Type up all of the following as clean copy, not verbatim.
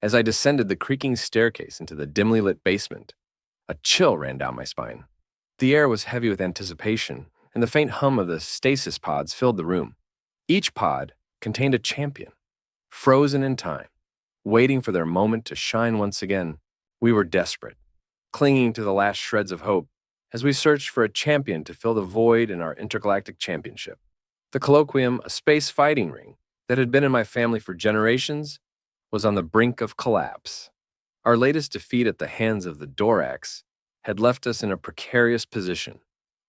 As I descended the creaking staircase into the dimly lit basement, a chill ran down my spine. The air was heavy with anticipation, and the faint hum of the stasis pods filled the room. Each pod contained a champion, frozen in time, waiting for their moment to shine once again. We were desperate, clinging to the last shreds of hope as we searched for a champion to fill the void in our intergalactic championship. The colloquium, a space fighting ring that had been in my family for generations, was on the brink of collapse. Our latest defeat at the hands of the Dorax had left us in a precarious position,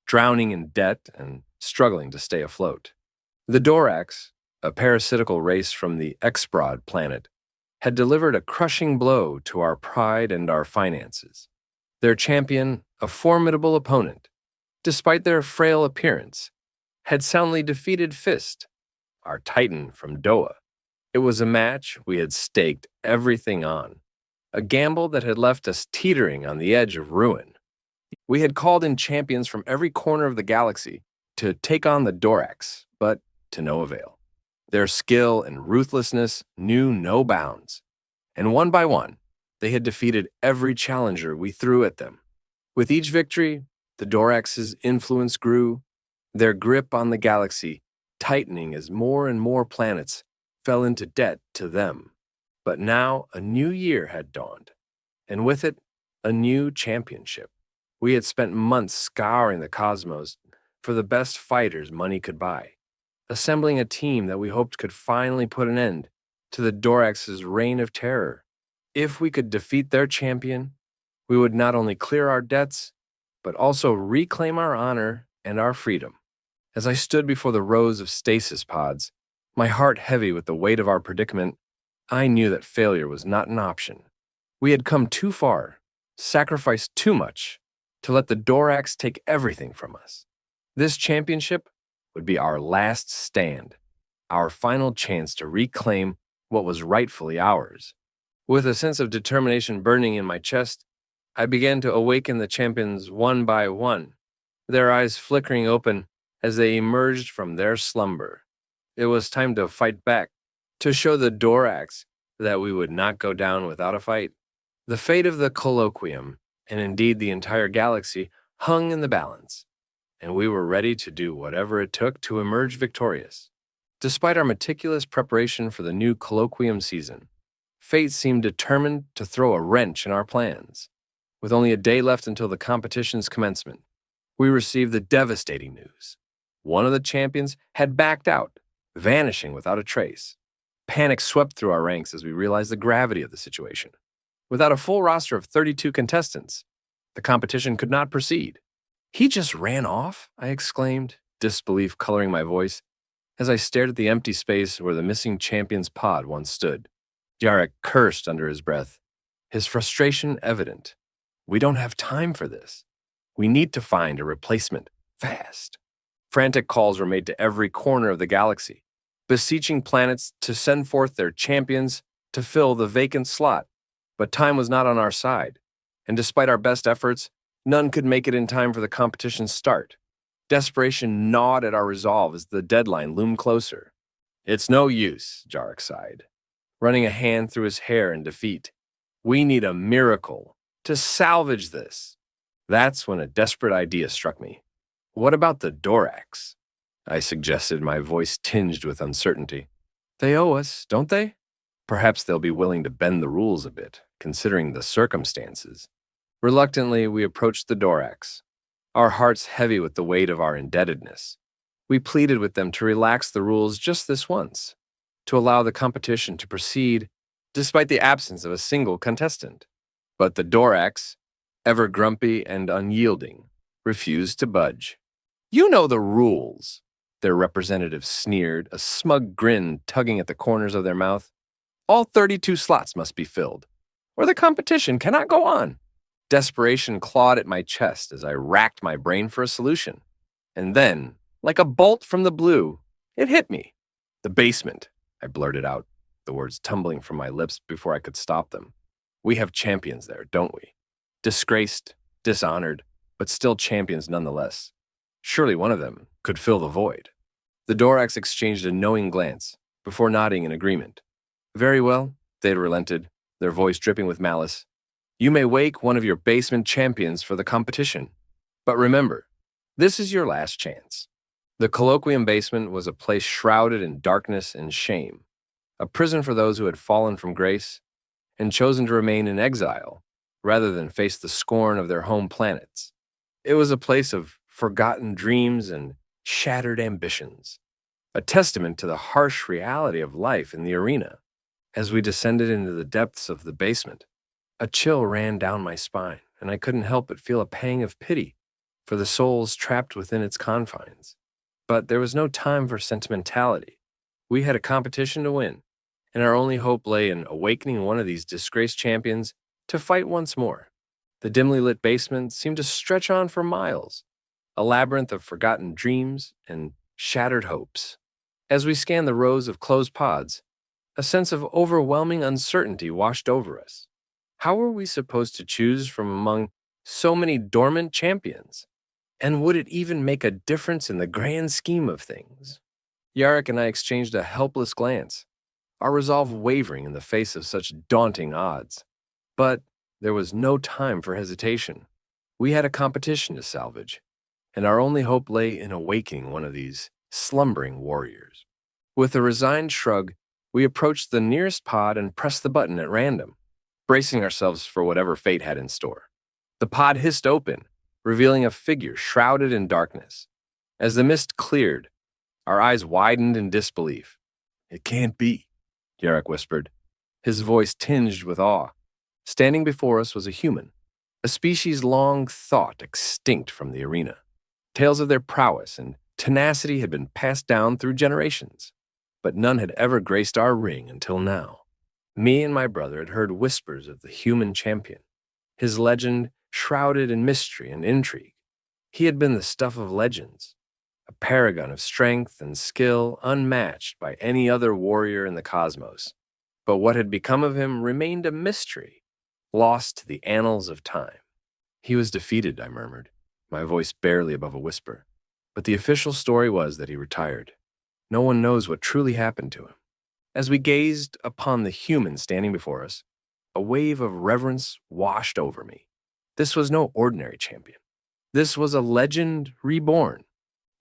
drowning in debt and struggling to stay afloat. The Dorax, a parasitical race from the Exbrod planet, had delivered a crushing blow to our pride and our finances. Their champion, a formidable opponent, despite their frail appearance, had soundly defeated Fist, our titan from Doa. It was a match we had staked everything on, a gamble that had left us teetering on the edge of ruin. We had called in champions from every corner of the galaxy to take on the Dorax, but to no avail. Their skill and ruthlessness knew no bounds, and one by one, they had defeated every challenger we threw at them. With each victory, the Dorax's influence grew, their grip on the galaxy tightening as more and more planets fell into debt to them. But now a new year had dawned, and with it, a new championship. We had spent months scouring the cosmos for the best fighters money could buy, assembling a team that we hoped could finally put an end to the Dorax's reign of terror. If we could defeat their champion, we would not only clear our debts, but also reclaim our honor and our freedom. As I stood before the rows of stasis pods, my heart heavy with the weight of our predicament, I knew that failure was not an option. We had come too far, sacrificed too much, to let the Dorax take everything from us. This championship would be our last stand, our final chance to reclaim what was rightfully ours. With a sense of determination burning in my chest, I began to awaken the champions one by one, their eyes flickering open as they emerged from their slumber. It was time to fight back, to show the Dorax that we would not go down without a fight. The fate of the colloquium, and indeed the entire galaxy, hung in the balance, and we were ready to do whatever it took to emerge victorious. Despite our meticulous preparation for the new colloquium season, fate seemed determined to throw a wrench in our plans. With only a day left until the competition's commencement, we received the devastating news. One of the champions had backed out, vanishing without a trace. Panic swept through our ranks as we realized the gravity of the situation. Without a full roster of 32 contestants, the competition could not proceed. "He just ran off?" I exclaimed, disbelief coloring my voice, as I stared at the empty space where the missing champion's pod once stood. Jarek cursed under his breath, his frustration evident. "We don't have time for this. We need to find a replacement, fast." Frantic calls were made to every corner of the galaxy, beseeching planets to send forth their champions to fill the vacant slot. But time was not on our side, and despite our best efforts, none could make it in time for the competition's start. Desperation gnawed at our resolve as the deadline loomed closer. "It's no use," Jarek sighed, running a hand through his hair in defeat. "We need a miracle to salvage this." That's when a desperate idea struck me. "What about the Dorax?" I suggested, my voice tinged with uncertainty. "They owe us, don't they? Perhaps they'll be willing to bend the rules a bit, considering the circumstances." Reluctantly, we approached the Dorax, our hearts heavy with the weight of our indebtedness. We pleaded with them to relax the rules just this once, to allow the competition to proceed despite the absence of a single contestant. But the Dorax, ever grumpy and unyielding, refused to budge. "You know the rules," their representative sneered, a smug grin tugging at the corners of their mouth. "All 32 slots must be filled, or the competition cannot go on." Desperation clawed at my chest as I racked my brain for a solution. And then, like a bolt from the blue, it hit me. "The basement," I blurted out, the words tumbling from my lips before I could stop them. "We have champions there, don't we? Disgraced, dishonored, but still champions nonetheless. Surely one of them could fill the void." The Dorax exchanged a knowing glance before nodding in agreement. "Very well," they'd relented. their voice dripping with malice. "You may wake one of your basement champions for the competition. But remember, this is your last chance." The colloquium basement was a place shrouded in darkness and shame, a prison for those who had fallen from grace and chosen to remain in exile rather than face the scorn of their home planets. It was a place of forgotten dreams and shattered ambitions, a testament to the harsh reality of life in the arena. As we descended into the depths of the basement, a chill ran down my spine, and I couldn't help but feel a pang of pity for the souls trapped within its confines. But there was no time for sentimentality. We had a competition to win, and our only hope lay in awakening one of these disgraced champions to fight once more. The dimly lit basement seemed to stretch on for miles, a labyrinth of forgotten dreams and shattered hopes. As we scanned the rows of closed pods, a sense of overwhelming uncertainty washed over us. How were we supposed to choose from among so many dormant champions? And would it even make a difference in the grand scheme of things? Yarrick and I exchanged a helpless glance, our resolve wavering in the face of such daunting odds. But there was no time for hesitation. We had a competition to salvage, and our only hope lay in awakening one of these slumbering warriors. With a resigned shrug, we approached the nearest pod and pressed the button at random, bracing ourselves for whatever fate had in store. The pod hissed open, revealing a figure shrouded in darkness. As the mist cleared, our eyes widened in disbelief. "It can't be," Yarrick whispered, his voice tinged with awe. Standing before us was a human, a species long thought extinct from the arena. Tales of their prowess and tenacity had been passed down through generations, but none had ever graced our ring until now. Me and my brother had heard whispers of the human champion, his legend shrouded in mystery and intrigue. He had been the stuff of legends, a paragon of strength and skill unmatched by any other warrior in the cosmos. But what had become of him remained a mystery, lost to the annals of time. "He was defeated," I murmured, my voice barely above a whisper. But the official story was that he retired. No one knows what truly happened to him. As we gazed upon the human standing before us, a wave of reverence washed over me. This was no ordinary champion. This was a legend reborn.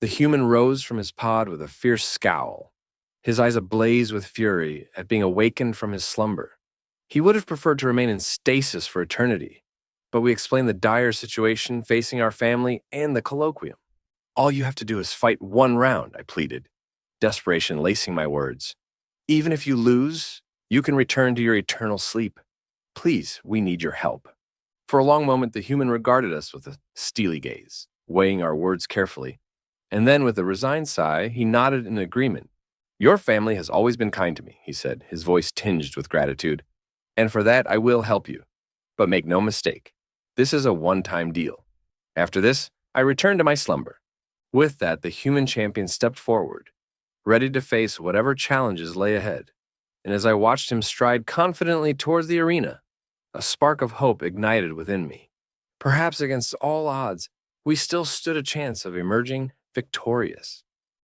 The human rose from his pod with a fierce scowl, his eyes ablaze with fury at being awakened from his slumber. He would have preferred to remain in stasis for eternity, but we explained the dire situation facing our family and the colloquium. "All you have to do is fight one round," I pleaded, desperation lacing my words. "Even if you lose, you can return to your eternal sleep. Please, we need your help." For a long moment, the human regarded us with a steely gaze, weighing our words carefully. And then, with a resigned sigh, he nodded in agreement. "Your family has always been kind to me," he said, his voice tinged with gratitude. "And for that, I will help you. But make no mistake, this is a one-time deal. After this, I return to my slumber." With that, the human champion stepped forward, ready to face whatever challenges lay ahead. And as I watched him stride confidently towards the arena, a spark of hope ignited within me. Perhaps against all odds, we still stood a chance of emerging victorious.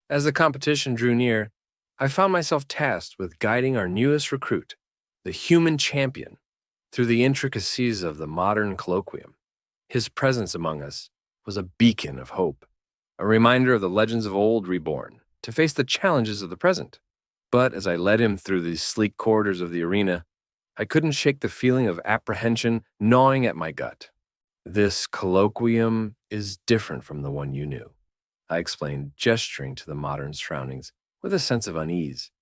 As the competition drew near, I found myself tasked with guiding our newest recruit, the human champion, through the intricacies of the modern colloquium. His presence among us was a beacon of hope, a reminder of the legends of old reborn, to face the challenges of the present. But as I led him through the sleek corridors of the arena, I couldn't shake the feeling of apprehension gnawing at my gut. "This colloquium is different from the one you knew," I explained, gesturing to the modern surroundings with a sense of unease.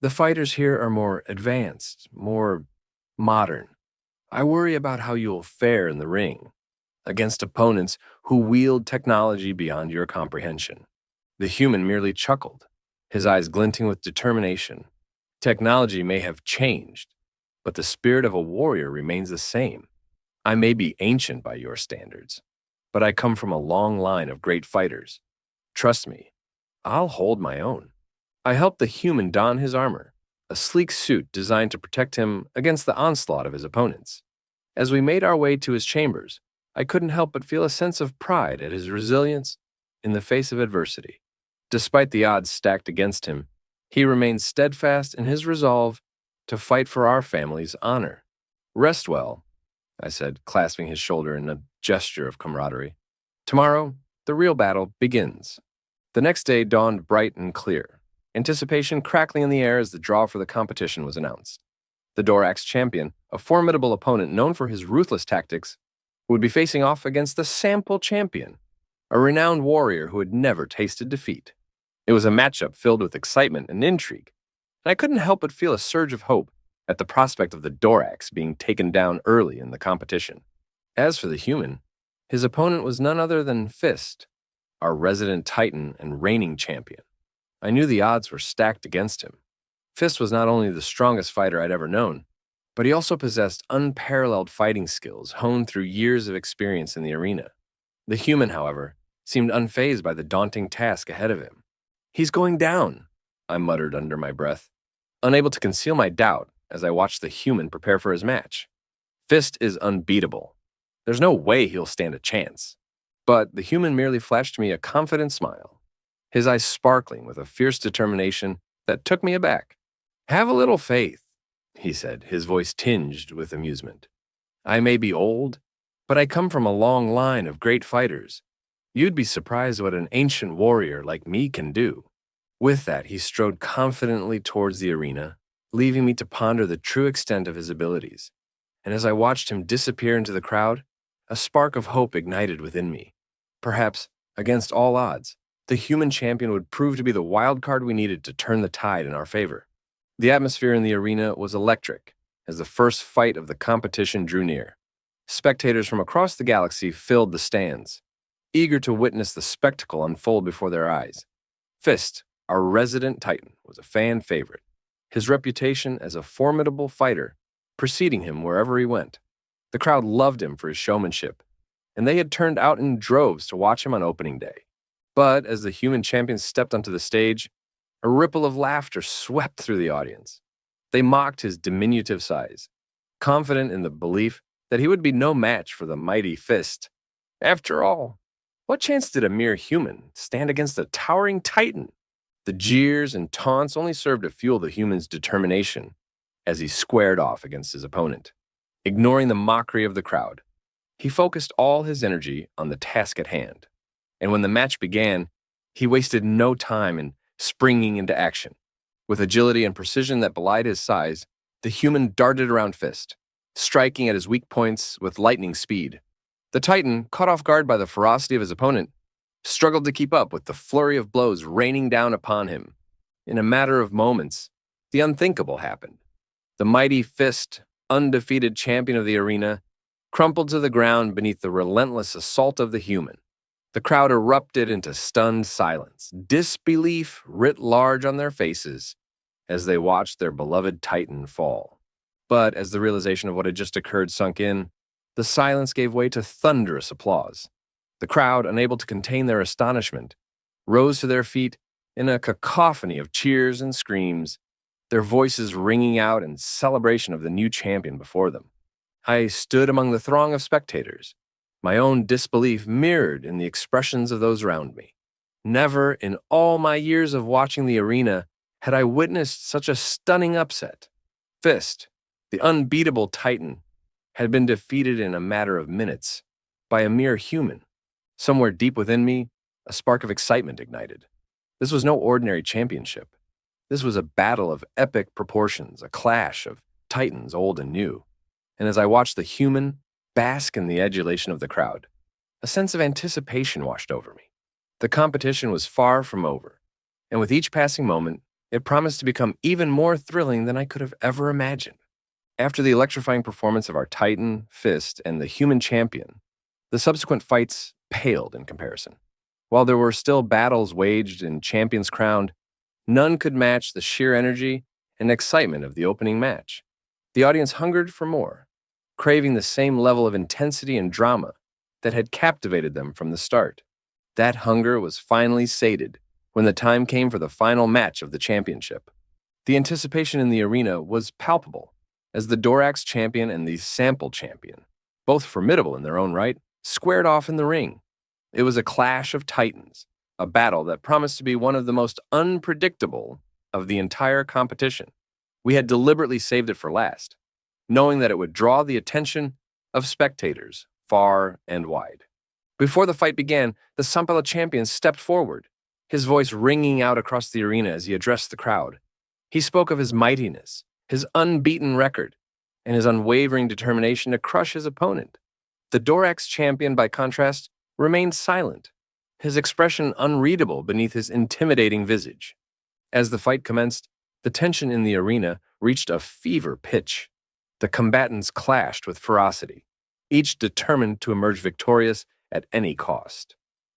"The fighters here are more advanced, more modern. I worry about how you'll fare in the ring, against opponents who wield technology beyond your comprehension." The human merely chuckled, his eyes glinting with determination. "Technology may have changed, but the spirit of a warrior remains the same. I may be ancient by your standards, but I come from a long line of great fighters. Trust me, I'll hold my own." I helped the human don his armor, a sleek suit designed to protect him against the onslaught of his opponents. As we made our way to his chambers, I couldn't help but feel a sense of pride at his resilience in the face of adversity. Despite the odds stacked against him, he remained steadfast in his resolve to fight for our family's honor. Rest well, I said, clasping his shoulder in a gesture of camaraderie. Tomorrow, the real battle begins. The next day dawned bright and clear, anticipation crackling in the air as the draw for the competition was announced. The Dorax champion, a formidable opponent known for his ruthless tactics, would be facing off against the sample champion, a renowned warrior who had never tasted defeat. It was a matchup filled with excitement and intrigue, and I couldn't help but feel a surge of hope at the prospect of the Dorax being taken down early in the competition. As for the human, his opponent was none other than Fist, our resident titan and reigning champion. I knew the odds were stacked against him. Fist was not only the strongest fighter I'd ever known, but he also possessed unparalleled fighting skills honed through years of experience in the arena. The human, however, seemed unfazed by the daunting task ahead of him. "He's going down," I muttered under my breath, unable to conceal my doubt as I watched the human prepare for his match. Fist is unbeatable. There's no way he'll stand a chance. But the human merely flashed me a confident smile, his eyes sparkling with a fierce determination that took me aback. "Have a little faith," he said, his voice tinged with amusement. "I may be old, but I come from a long line of great fighters. You'd be surprised what an ancient warrior like me can do." With that, he strode confidently towards the arena, leaving me to ponder the true extent of his abilities. And as I watched him disappear into the crowd, a spark of hope ignited within me. Perhaps, against all odds, the human champion would prove to be the wild card we needed to turn the tide in our favor. The atmosphere in the arena was electric as the first fight of the competition drew near. Spectators from across the galaxy filled the stands, eager to witness the spectacle unfold before their eyes. Fist, our resident titan, was a fan favorite, his reputation as a formidable fighter preceding him wherever he went. The crowd loved him for his showmanship, and they had turned out in droves to watch him on opening day. But as the human champion stepped onto the stage, a ripple of laughter swept through the audience. They mocked his diminutive size, confident in the belief that he would be no match for the mighty Fist. After all, what chance did a mere human stand against a towering titan? The jeers and taunts only served to fuel the human's determination as he squared off against his opponent. Ignoring the mockery of the crowd, he focused all his energy on the task at hand. And when the match began, he wasted no time in springing into action. With agility and precision that belied his size, the human darted around Fist, striking at his weak points with lightning speed. The Titan, caught off guard by the ferocity of his opponent, struggled to keep up with the flurry of blows raining down upon him. In a matter of moments, the unthinkable happened. The mighty Fist, undefeated champion of the arena, crumpled to the ground beneath the relentless assault of the human. The crowd erupted into stunned silence, disbelief writ large on their faces as they watched their beloved Titan fall. But as the realization of what had just occurred sunk in, the silence gave way to thunderous applause. The crowd, unable to contain their astonishment, rose to their feet in a cacophony of cheers and screams, their voices ringing out in celebration of the new champion before them. I stood among the throng of spectators, my own disbelief mirrored in the expressions of those around me. Never in all my years of watching the arena had I witnessed such a stunning upset. Fist, the unbeatable Titan, had been defeated in a matter of minutes by a mere human. Somewhere deep within me, a spark of excitement ignited. This was no ordinary championship. This was a battle of epic proportions, a clash of titans old and new. And as I watched the human bask in the adulation of the crowd, a sense of anticipation washed over me. The competition was far from over, and with each passing moment, it promised to become even more thrilling than I could have ever imagined. After the electrifying performance of our Titan, Fist, and the human champion, the subsequent fights paled in comparison. While there were still battles waged and champions crowned, none could match the sheer energy and excitement of the opening match. The audience hungered for more, craving the same level of intensity and drama that had captivated them from the start. That hunger was finally sated when the time came for the final match of the championship. The anticipation in the arena was palpable as the Dorax champion and the sample champion, both formidable in their own right, squared off in the ring. It was a clash of titans, a battle that promised to be one of the most unpredictable of the entire competition. We had deliberately saved it for last, knowing that it would draw the attention of spectators far and wide. Before the fight began, the Sampala champion stepped forward, his voice ringing out across the arena as he addressed the crowd. He spoke of his mightiness, his unbeaten record, and his unwavering determination to crush his opponent. The Dorax champion, by contrast, remained silent, his expression unreadable beneath his intimidating visage. As the fight commenced, the tension in the arena reached a fever pitch. The combatants clashed with ferocity, each determined to emerge victorious at any cost.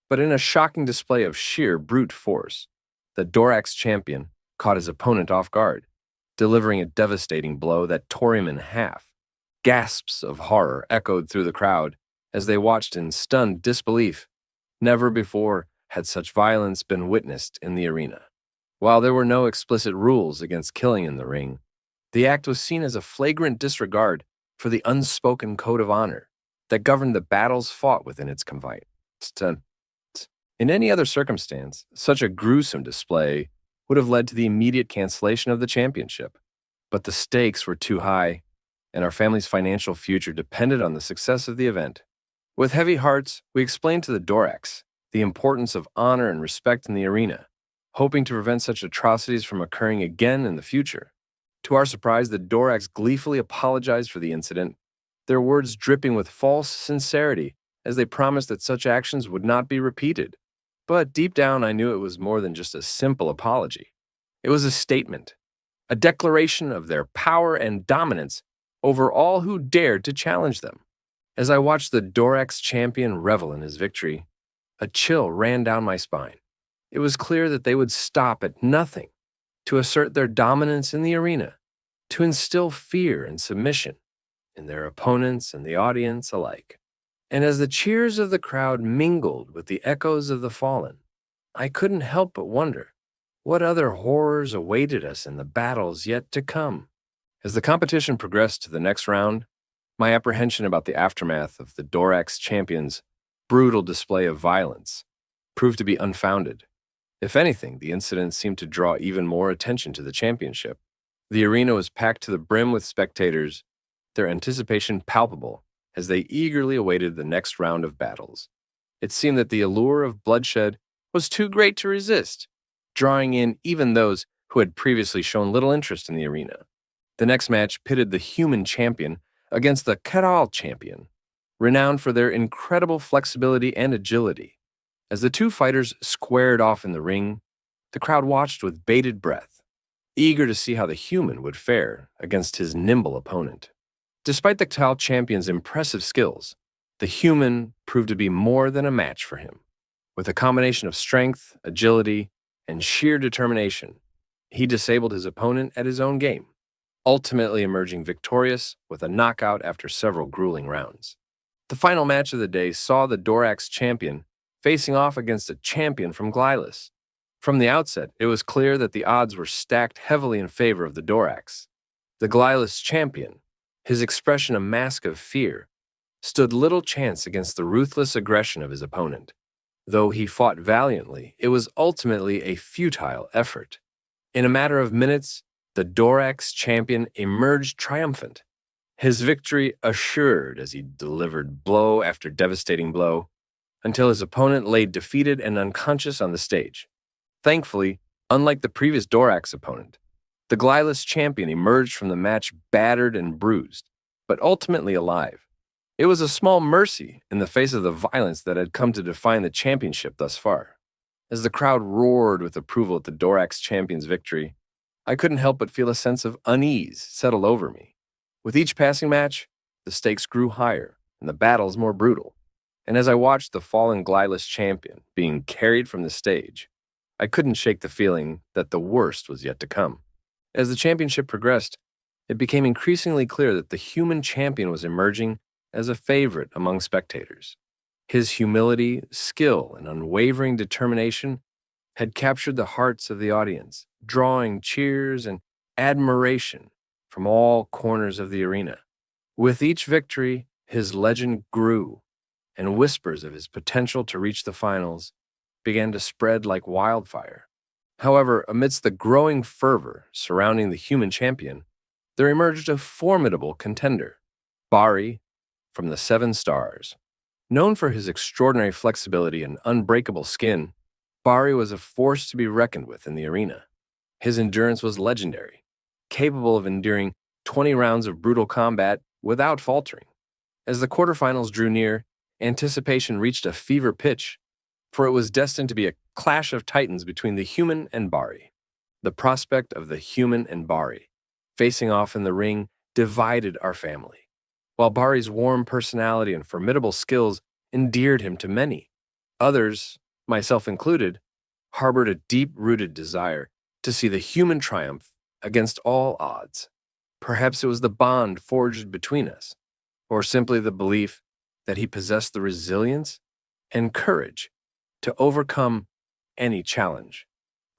But in a shocking display of sheer brute force, the Dorax champion caught his opponent off guard, delivering a devastating blow that tore him in half. Gasps of horror echoed through the crowd as they watched in stunned disbelief. Never before had such violence been witnessed in the arena. While there were no explicit rules against killing in the ring, the act was seen as a flagrant disregard for the unspoken code of honor that governed the battles fought within its confines. In any other circumstance, such a gruesome display would have led to the immediate cancellation of the championship. But the stakes were too high, and our family's financial future depended on the success of the event. With heavy hearts, we explained to the Dorax the importance of honor and respect in the arena, hoping to prevent such atrocities from occurring again in the future. To our surprise, the Dorax gleefully apologized for the incident, their words dripping with false sincerity as they promised that such actions would not be repeated. But deep down, I knew it was more than just a simple apology. It was a statement, a declaration of their power and dominance over all who dared to challenge them. As I watched the Dorax champion revel in his victory, a chill ran down my spine. It was clear that they would stop at nothing to assert their dominance in the arena, to instill fear and submission in their opponents and the audience alike. And as the cheers of the crowd mingled with the echoes of the fallen, I couldn't help but wonder what other horrors awaited us in the battles yet to come. As the competition progressed to the next round, my apprehension about the aftermath of the Dorax champion's brutal display of violence proved to be unfounded. If anything, the incident seemed to draw even more attention to the championship. The arena was packed to the brim with spectators, their anticipation palpable as they eagerly awaited the next round of battles. It seemed that the allure of bloodshed was too great to resist, drawing in even those who had previously shown little interest in the arena. The next match pitted the human champion against the Keral champion, renowned for their incredible flexibility and agility. As the two fighters squared off in the ring, the crowd watched with bated breath, eager to see how the human would fare against his nimble opponent. Despite the Keral champion's impressive skills, the human proved to be more than a match for him. With a combination of strength, agility, and sheer determination, he disabled his opponent at his own game, ultimately emerging victorious with a knockout after several grueling rounds. The final match of the day saw the Dorax champion facing off against a champion from Glylus. From the outset, it was clear that the odds were stacked heavily in favor of the Dorax. The Glylus champion, his expression a mask of fear, stood little chance against the ruthless aggression of his opponent. Though he fought valiantly, it was ultimately a futile effort. In a matter of minutes, the Dorax champion emerged triumphant, his victory assured as he delivered blow after devastating blow, until his opponent lay defeated and unconscious on the stage. Thankfully, unlike the previous Dorax opponent, the Glylus champion emerged from the match battered and bruised, but ultimately alive. It was a small mercy in the face of the violence that had come to define the championship thus far. As the crowd roared with approval at the Dorax champion's victory, I couldn't help but feel a sense of unease settle over me. With each passing match, the stakes grew higher and the battles more brutal. And as I watched the fallen Glylus champion being carried from the stage, I couldn't shake the feeling that the worst was yet to come. As the championship progressed, it became increasingly clear that the human champion was emerging as a favorite among spectators. His humility, skill, and unwavering determination had captured the hearts of the audience, drawing cheers and admiration from all corners of the arena. With each victory, his legend grew, and whispers of his potential to reach the finals began to spread like wildfire. However, amidst the growing fervor surrounding the human champion, there emerged a formidable contender, Bari from the Seven Stars. Known for his extraordinary flexibility and unbreakable skin, Bari was a force to be reckoned with in the arena. His endurance was legendary, capable of enduring 20 rounds of brutal combat without faltering. As the quarterfinals drew near, anticipation reached a fever pitch, for it was destined to be a clash of titans between the human and Bari. The prospect of the human and Bari facing off in the ring divided our family. While Bari's warm personality and formidable skills endeared him to many, others, myself included, harbored a deep-rooted desire to see the human triumph against all odds. Perhaps it was the bond forged between us, or simply the belief that he possessed the resilience and courage to overcome any challenge.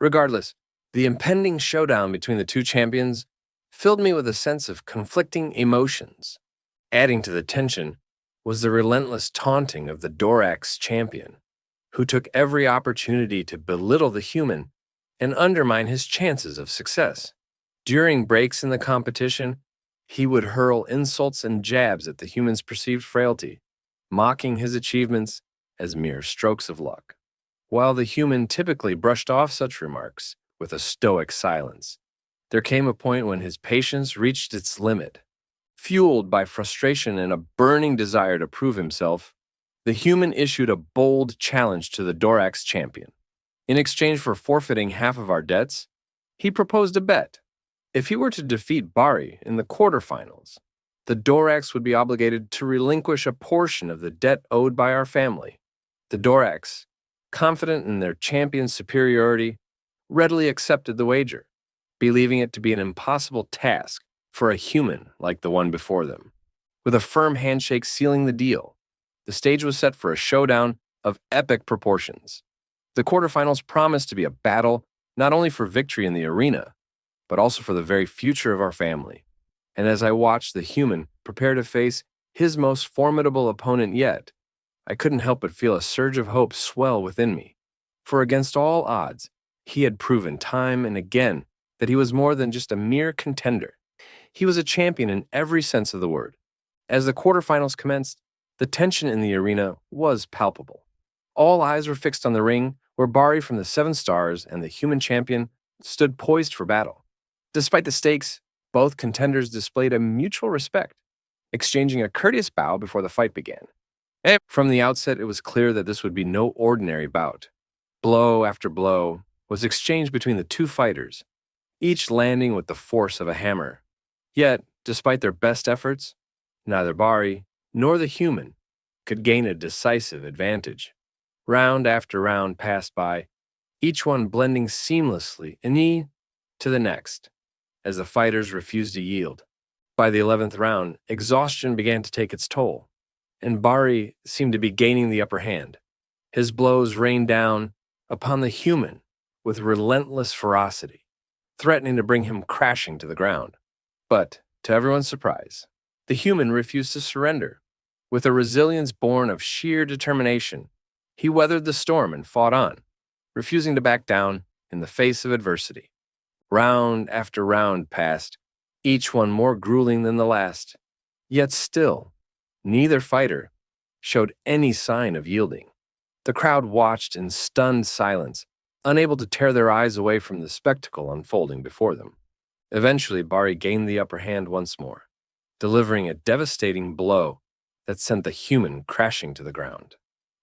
Regardless, the impending showdown between the two champions filled me with a sense of conflicting emotions. Adding to the tension was the relentless taunting of the Dorax champion, who took every opportunity to belittle the human and undermine his chances of success. During breaks in the competition, he would hurl insults and jabs at the human's perceived frailty, mocking his achievements as mere strokes of luck. While the human typically brushed off such remarks with a stoic silence, there came a point when his patience reached its limit. Fueled by frustration and a burning desire to prove himself, the human issued a bold challenge to the Dorax champion. In exchange for forfeiting half of our debts, he proposed a bet. If he were to defeat Bari in the quarterfinals, the Dorax would be obligated to relinquish a portion of the debt owed by our family. The Dorax, confident in their champion's superiority, readily accepted the wager, believing it to be an impossible task for a human like the one before them. With a firm handshake sealing the deal, the stage was set for a showdown of epic proportions. The quarterfinals promised to be a battle not only for victory in the arena, but also for the very future of our family. And as I watched the human prepare to face his most formidable opponent yet, I couldn't help but feel a surge of hope swell within me. For against all odds, he had proven time and again that he was more than just a mere contender. He was a champion in every sense of the word. As the quarterfinals commenced, the tension in the arena was palpable. All eyes were fixed on the ring, where Bari from the Seven Stars and the human champion stood poised for battle. Despite the stakes, both contenders displayed a mutual respect, exchanging a courteous bow before the fight began. From the outset, it was clear that this would be no ordinary bout. Blow after blow was exchanged between the two fighters, each landing with the force of a hammer. Yet, despite their best efforts, neither Bari nor the human could gain a decisive advantage. Round after round passed by, each one blending seamlessly to the next, as the fighters refused to yield. By the 11th round, exhaustion began to take its toll, and Bari seemed to be gaining the upper hand. His blows rained down upon the human with relentless ferocity, threatening to bring him crashing to the ground. But, to everyone's surprise, the human refused to surrender. With a resilience born of sheer determination, he weathered the storm and fought on, refusing to back down in the face of adversity. Round after round passed, each one more grueling than the last. Yet still, neither fighter showed any sign of yielding. The crowd watched in stunned silence, unable to tear their eyes away from the spectacle unfolding before them. Eventually, Bari gained the upper hand once more, delivering a devastating blow that sent the human crashing to the ground.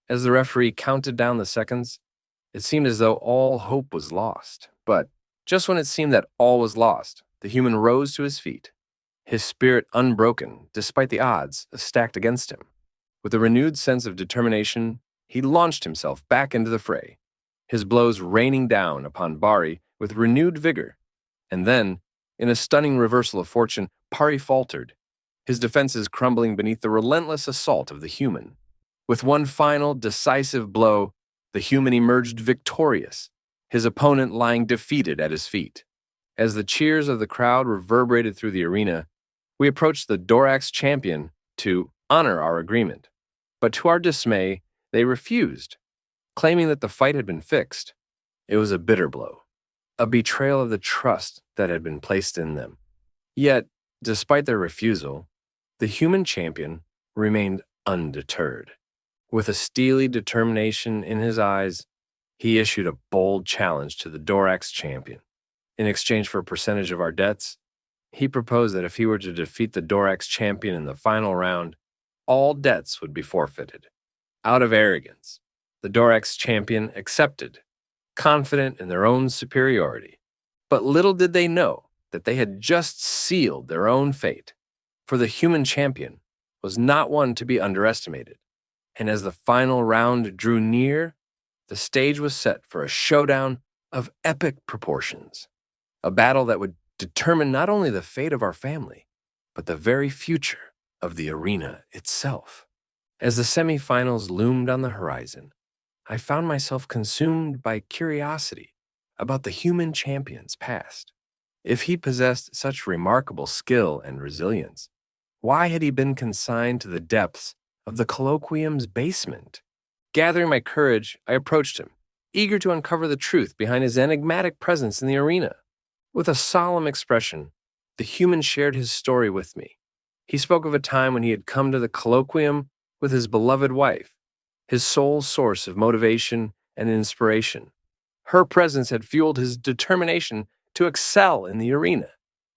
As the referee counted down the seconds, it seemed as though all hope was lost. But just when it seemed that all was lost, the human rose to his feet, his spirit unbroken despite the odds stacked against him. With a renewed sense of determination, he launched himself back into the fray, his blows raining down upon Bari with renewed vigor. And then, in a stunning reversal of fortune, Bari faltered, his defenses crumbling beneath the relentless assault of the human. With one final, decisive blow, the human emerged victorious, his opponent lying defeated at his feet. As the cheers of the crowd reverberated through the arena, we approached the Dorax champion to honor our agreement. But to our dismay, they refused, claiming that the fight had been fixed. It was a bitter blow, a betrayal of the trust that had been placed in them. Yet, Despite their refusal, the human champion remained undeterred. With a steely determination in his eyes, he issued a bold challenge to the Dorax champion. In exchange for a percentage of our debts, he proposed that if he were to defeat the Dorax champion in the final round, all debts would be forfeited. Out of arrogance, the Dorax champion accepted, confident in their own superiority. But little did they know that they had just sealed their own fate, for the human champion was not one to be underestimated. And as the final round drew near, the stage was set for a showdown of epic proportions, a battle that would determine not only the fate of our family, but the very future of the arena itself. As the semifinals loomed on the horizon, I found myself consumed by curiosity about the human champion's past. If he possessed such remarkable skill and resilience, why had he been consigned to the depths of the colloquium's basement? Gathering my courage, I approached him, eager to uncover the truth behind his enigmatic presence in the arena. With a solemn expression, the human shared his story with me. He spoke of a time when he had come to the colloquium with his beloved wife, his sole source of motivation and inspiration. Her presence had fueled his determination to excel in the arena,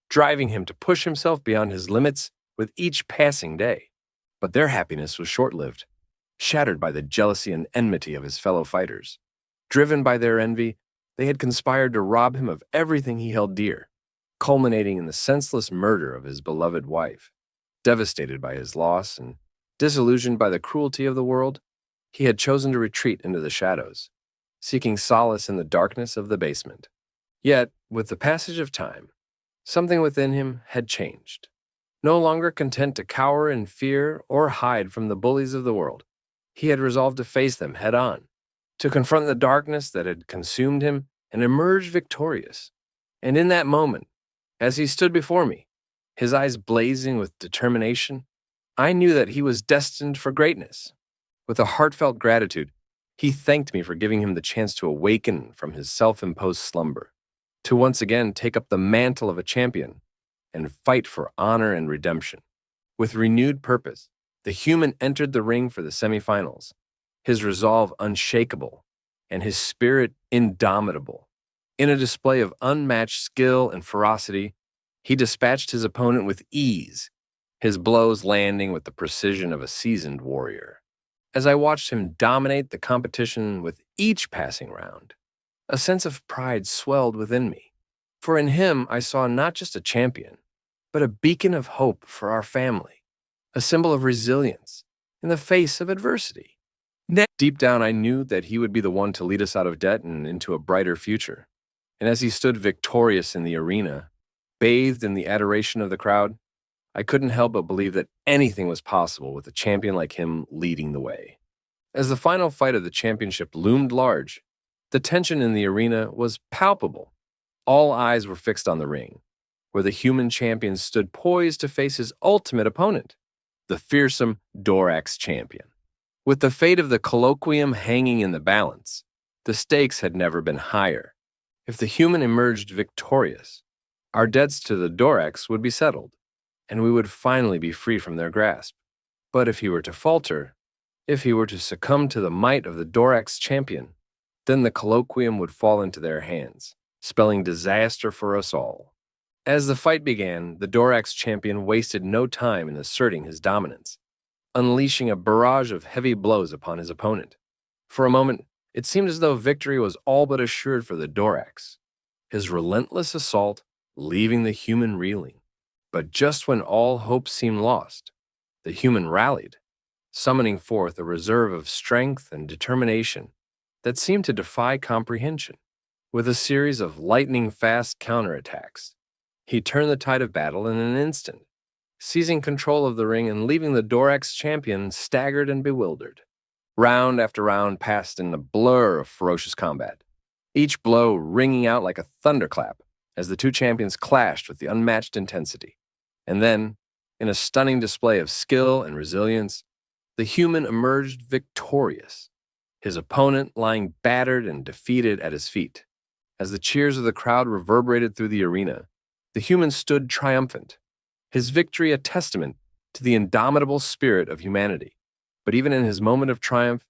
driving him to push himself beyond his limits with each passing day. But their happiness was short-lived, shattered by the jealousy and enmity of his fellow fighters. Driven by their envy, they had conspired to rob him of everything he held dear, culminating in the senseless murder of his beloved wife. Devastated by his loss and disillusioned by the cruelty of the world, he had chosen to retreat into the shadows, seeking solace in the darkness of the basement. Yet, with the passage of time, something within him had changed. No longer content to cower in fear or hide from the bullies of the world, he had resolved to face them head-on, to confront the darkness that had consumed him and emerge victorious. And in that moment, as he stood before me, his eyes blazing with determination, I knew that he was destined for greatness. With a heartfelt gratitude, he thanked me for giving him the chance to awaken from his self-imposed slumber, to once again take up the mantle of a champion and fight for honor and redemption. With renewed purpose, the human entered the ring for the semifinals, his resolve unshakable and his spirit indomitable. In a display of unmatched skill and ferocity, he dispatched his opponent with ease, his blows landing with the precision of a seasoned warrior. As I watched him dominate the competition with each passing round, a sense of pride swelled within me, for in him I saw not just a champion, but a beacon of hope for our family, a symbol of resilience in the face of adversity. Deep down, I knew that he would be the one to lead us out of debt and into a brighter future. And as he stood victorious in the arena, bathed in the adoration of the crowd, I couldn't help but believe that anything was possible with a champion like him leading the way. As the final fight of the championship loomed large, the tension in the arena was palpable. All eyes were fixed on the ring, where the human champion stood poised to face his ultimate opponent, the fearsome Dorax champion. With the fate of the colloquium hanging in the balance, the stakes had never been higher. If the human emerged victorious, our debts to the Dorax would be settled, and we would finally be free from their grasp. But if he were to falter, if he were to succumb to the might of the Dorax champion, then the colloquium would fall into their hands, spelling disaster for us all. As the fight began, the Dorax champion wasted no time in asserting his dominance, unleashing a barrage of heavy blows upon his opponent. For a moment, it seemed as though victory was all but assured for the Dorax, his relentless assault leaving the human reeling. But just when all hope seemed lost, the human rallied, summoning forth a reserve of strength and determination that seemed to defy comprehension. With a series of lightning-fast counterattacks, he turned the tide of battle in an instant, seizing control of the ring and leaving the Dorax champion staggered and bewildered. Round after round passed in a blur of ferocious combat, each blow ringing out like a thunderclap as the two champions clashed with the unmatched intensity. And then, in a stunning display of skill and resilience, the human emerged victorious, his opponent lying battered and defeated at his feet. As the cheers of the crowd reverberated through the arena, the human stood triumphant, his victory a testament to the indomitable spirit of humanity. But even in his moment of triumph,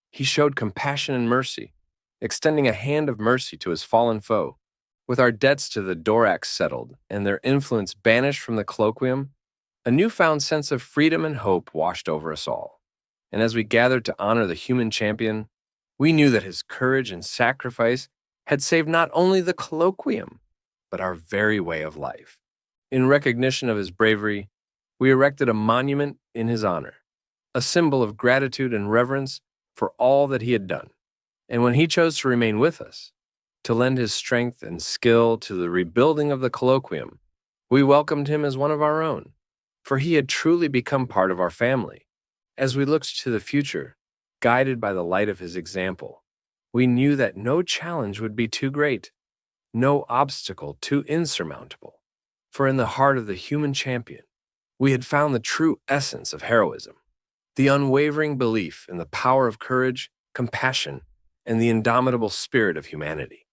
he showed compassion and mercy, extending a hand of mercy to his fallen foe. With our debts to the Dorax settled and their influence banished from the colloquium, a newfound sense of freedom and hope washed over us all. And as we gathered to honor the human champion, we knew that his courage and sacrifice had saved not only the colloquium, but our very way of life. In recognition of his bravery, we erected a monument in his honor, a symbol of gratitude and reverence for all that he had done. And when he chose to remain with us, to lend his strength and skill to the rebuilding of the colloquium, we welcomed him as one of our own, for he had truly become part of our family. As we looked to the future, guided by the light of his example, we knew that no challenge would be too great, no obstacle too insurmountable. For in the heart of the human champion, we had found the true essence of heroism, the unwavering belief in the power of courage, compassion, and the indomitable spirit of humanity.